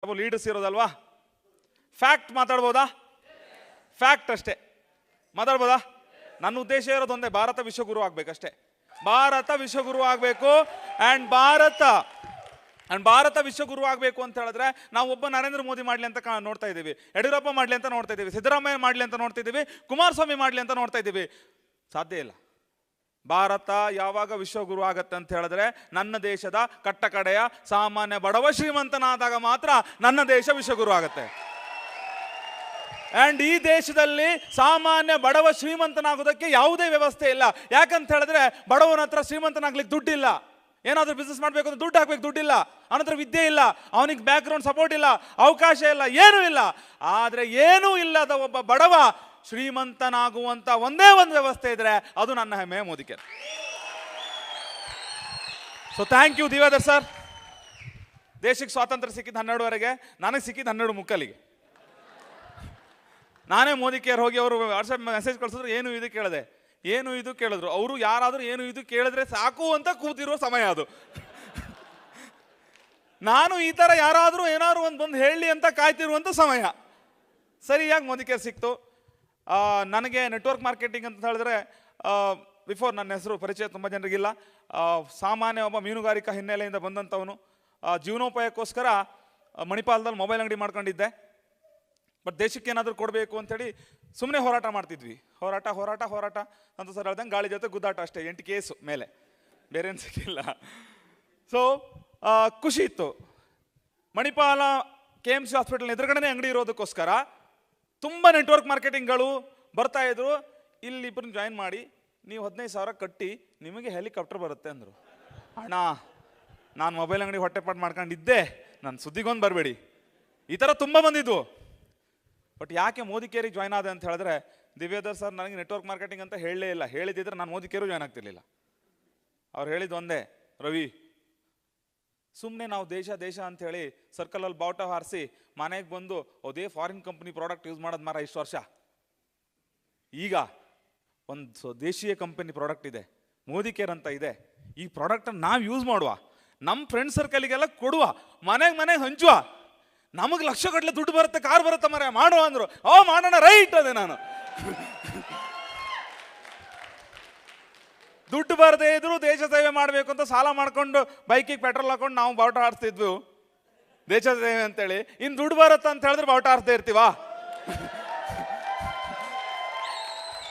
Leaders ಇರೋದಲ್ವಾ? Fact ಮಾತಾಡ್ಬೋದಾ? Fact ಅಷ್ಟೇ ಮಾತಾಡ್ಬೋದಾ? ನನ್ನ ಉದ್ದೇಶ ಇರೋದು ಒಂದೇ, ಭಾರತ ವಿಶ್ವಗುರು ಆಗ್ಬೇಕಷ್ಟೇ. ಭಾರತ ವಿಶ್ವಗುರು ಆಗಬೇಕು. ಆ್ಯಂಡ್ ಭಾರತ ವಿಶ್ವಗುರು ಆಗಬೇಕು ಅಂತ ಹೇಳಿದ್ರೆ ನಾವು ಒಬ್ಬ ನರೇಂದ್ರ ಮೋದಿ ಮಾಡಲಿ ಅಂತ ನೋಡ್ತಾ ಇದ್ದೀವಿ, ಯಡಿಯೂರಪ್ಪ ಮಾಡಲಿ ಅಂತ ನೋಡ್ತಾ ಇದ್ದೀವಿ, ಸಿದ್ದರಾಮಯ್ಯ ಮಾಡಲಿ ಅಂತ ನೋಡ್ತಾ ಇದ್ದೀವಿ, ಕುಮಾರಸ್ವಾಮಿ ಮಾಡಲಿ ಅಂತ ನೋಡ್ತಾ ಇದ್ದೀವಿ. ಸಾಧ್ಯ ಇಲ್ಲ. ಭಾರತ ಯಾವಾಗ ವಿಶ್ವಗುರು ಆಗತ್ತೆ ಅಂತ ಹೇಳಿದ್ರೆ ನನ್ನ ದೇಶದ ಕಟ್ಟಕಡೆಯ ಸಾಮಾನ್ಯ ಬಡವ ಶ್ರೀಮಂತನಾದಾಗ ಮಾತ್ರ ನನ್ನ ದೇಶ ವಿಶ್ವಗುರು ಆಗತ್ತೆ. ಆ್ಯಂಡ್ ಈ ದೇಶದಲ್ಲಿ ಸಾಮಾನ್ಯ ಬಡವ ಶ್ರೀಮಂತನಾಗೋದಕ್ಕೆ ಯಾವುದೇ ವ್ಯವಸ್ಥೆ ಇಲ್ಲ. ಯಾಕಂತ ಹೇಳಿದ್ರೆ ಬಡವನ ಹತ್ರ ಶ್ರೀಮಂತನಾಗ್ಲಿಕ್ಕೆ ದುಡ್ಡಿಲ್ಲ. ಏನಾದರೂ ಬಿಸ್ನೆಸ್ ಮಾಡಬೇಕು ಅಂದ್ರೆ ದುಡ್ಡು ಹಾಕ್ಬೇಕು, ದುಡ್ಡಿಲ್ಲ. ಅವನತ್ರ ವಿದ್ಯೆ ಇಲ್ಲ, ಅವನಿಗೆ ಬ್ಯಾಕ್ಗ್ರೌಂಡ್ ಸಪೋರ್ಟ್ ಇಲ್ಲ, ಅವಕಾಶ ಇಲ್ಲ, ಏನೂ ಇಲ್ಲ. ಆದರೆ ಏನೂ ಇಲ್ಲದ ಒಬ್ಬ ಬಡವ ಶ್ರೀಮಂತನಾಗುವಂತ ಒಂದೇ ಒಂದು ವ್ಯವಸ್ಥೆ ಇದ್ರೆ ಅದು ನನ್ನ ಹೆಮ್ಮೆ ಮೋದಿಗೆ. ಸೊ ಥ್ಯಾಂಕ್ ಯು ದಿವಾದರ್ ಸರ್. ದೇಶಕ್ಕೆ ಸ್ವಾತಂತ್ರ್ಯ ಸಿಕ್ಕಿದ್ದು 12ವರೆಗೆ, ನನಗೆ ಸಿಕ್ಕಿದ್ದು 12 ಮುಕ್ಕಲಿಗೆ. ನಾನೇ ಮೋದಿ ಕೇರ್ ಹೋಗಿ ಅವರು ವಾಟ್ಸಪ್ ಮೆಸೇಜ್ ಕಳಿಸಿದ್ರು, ಏನು ಇದು ಕೇಳಿದೆ, ಏನು ಇದು ಕೇಳಿದ್ರು. ಅವರು ಯಾರಾದರೂ ಏನು ಇದು ಕೇಳಿದ್ರೆ ಸಾಕು ಅಂತ ಕೂತಿರೋ ಸಮಯ ಅದು. ನಾನು ಈ ಥರ ಯಾರಾದರೂ ಏನಾದ್ರು ಒಂದು ಬಂದು ಹೇಳಿ ಅಂತ ಕಾಯ್ತಿರುವಂಥ ಸಮಯ. ಸರಿಯಾಗಿ ಮೋದಿ ಕೇರ್ ಸಿಕ್ತು. ನನಗೆ ನೆಟ್ವರ್ಕ್ ಮಾರ್ಕೆಟಿಂಗ್ ಅಂತ ಹೇಳಿದ್ರೆ ಬಿಫೋರ್ ನನ್ನ ಹೆಸರು ಪರಿಚಯ ತುಂಬ ಜನರಿಗಿಲ್ಲ. ಸಾಮಾನ್ಯ ಒಬ್ಬ ಮೀನುಗಾರಿಕಾ ಹಿನ್ನೆಲೆಯಿಂದ ಬಂದಂಥವನು. ಜೀವನೋಪಾಯಕ್ಕೋಸ್ಕರ ಮಣಿಪಾಲದಲ್ಲಿ ಮೊಬೈಲ್ ಅಂಗಡಿ ಮಾಡ್ಕೊಂಡಿದ್ದೆ. ಬಟ್ ದೇಶಕ್ಕೆ ಏನಾದರೂ ಕೊಡಬೇಕು ಅಂಥೇಳಿ ಸುಮ್ಮನೆ ಹೋರಾಟ ಮಾಡ್ತಿದ್ವಿ. ಹೋರಾಟ ಅಂತ ಸರ್ ಹೇಳ್ದಂಗೆ ಗಾಳಿ ಜೊತೆ ಗುದ್ದಾಟ ಅಷ್ಟೇ. 8 ಕೇಸು ಮೇಲೆ, ಬೇರೇನು ಸಿಕ್ಕಿಲ್ಲ. ಸೊ ಖುಷಿ ಇತ್ತು. ಮಣಿಪಾಲ KMC ಹಾಸ್ಪಿಟಲ್ ಎದುರುಗಡೆ ಅಂಗಡಿ ಇರೋದಕ್ಕೋಸ್ಕರ ತುಂಬ ನೆಟ್ವರ್ಕ್ ಮಾರ್ಕೆಟಿಂಗ್ಗಳು ಬರ್ತಾ ಇದ್ರು. ಇಲ್ಲಿ ಇಬ್ಬರನ್ನ ಜಾಯಿನ್ ಮಾಡಿ, ನೀವು 15,000 ಕಟ್ಟಿ ನಿಮಗೆ ಹೆಲಿಕಾಪ್ಟರ್ ಬರುತ್ತೆ ಅಂದರು. ಅಣ್ಣ, ನಾನು ಮೊಬೈಲ್ ಅಂಗಡಿ ಹೊಟ್ಟೆಪಾಡು ಮಾಡ್ಕೊಂಡಿದ್ದೆ, ನನ್ನ ಸುದ್ದಿಗೊಂದು ಬರಬೇಡಿ. ಈ ಥರ ತುಂಬ ಬಂದಿದ್ವು. ಬಟ್ ಯಾಕೆ ಮೋದಿ ಕೇರಿಗೆ ಜಾಯ್ನ್ ಆದೆ ಅಂತ ಹೇಳಿದ್ರೆ, ದಿವ್ಯಾಧರ್ ಸರ್ ನನಗೆ ನೆಟ್ವರ್ಕ್ ಮಾರ್ಕೆಟಿಂಗ್ ಅಂತ ಹೇಳಲೇ ಇಲ್ಲ. ಹೇಳಿದ್ದಿದ್ರೆ ನಾನು ಮೋದಿ ಕೇರು ಜಾಯ್ನ್ ಆಗ್ತಿರ್ಲಿಲ್ಲ. ಅವ್ರು ಹೇಳಿದ್ದು ಒಂದೇ, ರವಿ ಸುಮ್ಮನೆ ನಾವು ದೇಶ ಅಂಥೇಳಿ ಸರ್ಕಲಲ್ಲಿ ಬಾವುಟ ಹಾರಿಸಿ ಮನೆಗೆ ಬಂದು ಅದೇ ಫಾರಿನ್ ಕಂಪ್ನಿ ಪ್ರಾಡಕ್ಟ್ ಯೂಸ್ ಮಾಡೋದು ಮಾರ ಇಷ್ಟು ವರ್ಷ. ಈಗ ಒಂದು ದೇಶೀಯ ಕಂಪನಿ ಪ್ರಾಡಕ್ಟ್ ಇದೆ, ಮೋದಿ ಕೇರ್ ಅಂತ ಇದೆ. ಈ ಪ್ರಾಡಕ್ಟನ್ನು ನಾವು ಯೂಸ್ ಮಾಡುವ, ನಮ್ಮ ಫ್ರೆಂಡ್ ಸರ್ಕಲಿಗೆಲ್ಲ ಕೊಡುವ, ಮನೆಗೆ ಹಂಚುವ. ನಮಗೆ ಲಕ್ಷಗಟ್ಟಲೆ ದುಡ್ಡು ಬರುತ್ತೆ, ಕಾರ್ ಬರುತ್ತೆ ಮರ ಮಾಡುವ ಅಂದರು. ಮಾಡೋಣ, ರೈಟ್ ಅದೇ. ನಾನು ದುಡ್ಡು ಬರದೇ ಇದ್ರು ದೇಶ ಸೇವೆ ಮಾಡಬೇಕು ಅಂತ ಸಾಲ ಮಾಡ್ಕೊಂಡು ಬೈಕಿಗೆ ಪೆಟ್ರೋಲ್ ಹಾಕೊಂಡು ನಾವು ಬಾವುಟ ಹಾರಿಸ್ತಿದ್ವು ದೇಶ ಸೇವೆ ಅಂತೇಳಿ. ಇನ್ನು ದುಡ್ಡು ಬರುತ್ತೆ ಅಂತ ಹೇಳಿದ್ರೆ ಬಾವುಟ ಹಾರಿಸ್ದೇ ಇರ್ತೀವಾ?